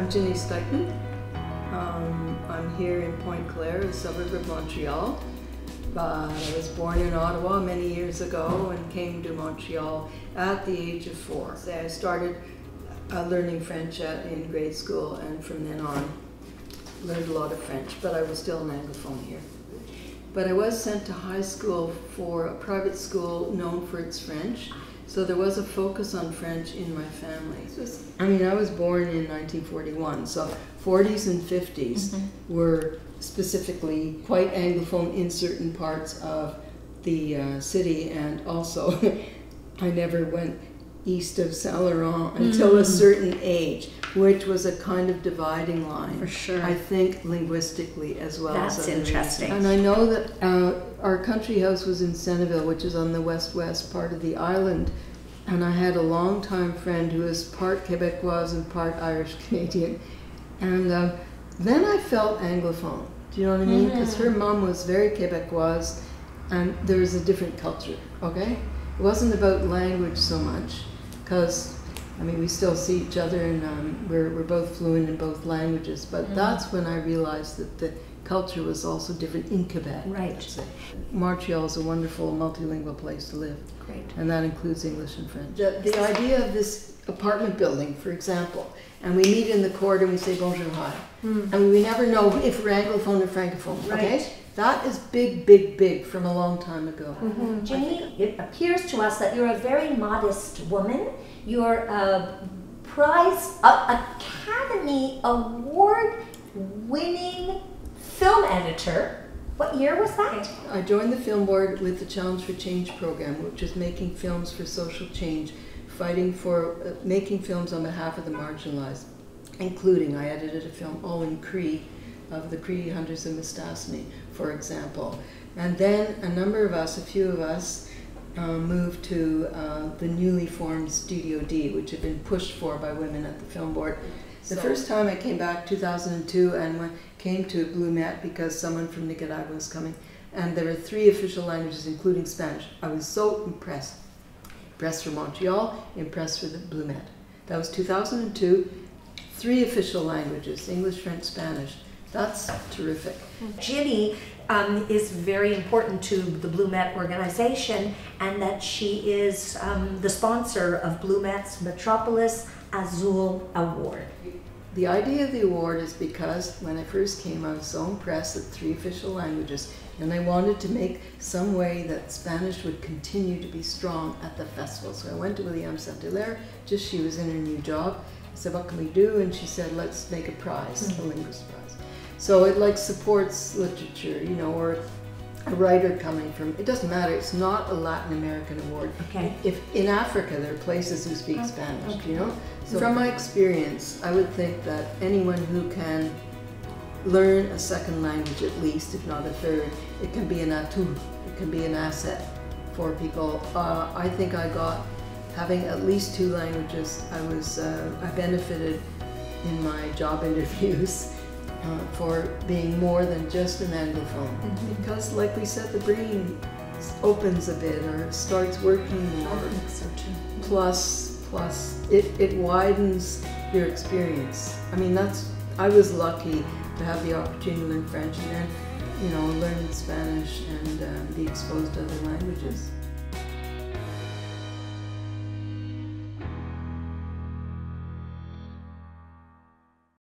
I'm Ginny Stikeman. I'm here in Pointe-Claire, a suburb of Montreal. I was born in Ottawa many years ago and came to Montreal at the age of 4. I started learning French in grade school, and from then on learned a lot of French, but I was still an anglophone here. But I was sent to high school for a private school known for its French, so there was a focus on French in my family. I was born in 1941, so 40s and 50s were specifically quite anglophone in certain parts of the city, and also I never went east of Saint Laurent until a certain age, which was a kind of dividing line. For sure. I think linguistically as well. That's interesting. And I know that our country house was in Senneville, which is on the west-west part of the island, and I had a long-time friend who was part Quebecois and part Irish-Canadian, and then I felt anglophone. Do you know what I mean? Because her mom was very Quebecois, and there was a different culture, okay? It wasn't about language so much, because, we still see each other, and we're both fluent in both languages, but that's when I realized that the culture was also different in Quebec. Right. Montreal is a wonderful multilingual place to live. Great. And that includes English and French. The idea of this apartment building, for example, and we meet in the corridor and we say bonjour, hi. And we never know if we're anglophone or francophone, okay? That is big, big, big from a long time ago. Ginny, it appears to us that you're a very modest woman. You're a Academy Award winning film editor. What year was that? I joined the film board with the Challenge for Change program, which is making films for social change, fighting for making films on behalf of the marginalized, including I edited a film all in Cree of the Cree hunters of Mistassini, for example. And then a number of us, a few of us, moved to the newly formed Studio D, which had been pushed for by women at the film board. The first time I came back, 2002, and came to Blue Met because someone from Nicaragua was coming, and there were 3 official languages, including Spanish. I was so impressed. Impressed for Montreal, impressed for the Blue Met. That was 2002, 3 official languages, English, French, Spanish. That's terrific. Ginny is very important to the Blue Met organization, and that she is the sponsor of Blue Met's Metropolis Azul Award. The idea of the award is because when I first came, I was so impressed at 3 official languages, and I wanted to make some way that Spanish would continue to be strong at the festival. So I went to William Saint-Hilaire, just she was in her new job. I said, what can we do? And she said, let's make a prize, a linguist prize. So it supports literature, or a writer coming from, it doesn't matter, it's not a Latin American award. Okay. If in Africa there are places who speak Spanish, So from my experience, I would think that anyone who can learn a second language at least, if not a third, it can be an atout, it can be an asset for people. I think I got, having at least 2 languages, I benefited in my job interviews for being more than just an anglophone. Because like we said, the brain opens a bit or starts working more. Plus it widens your experience. I was lucky to have the opportunity to learn French and then, learn Spanish and be exposed to other languages.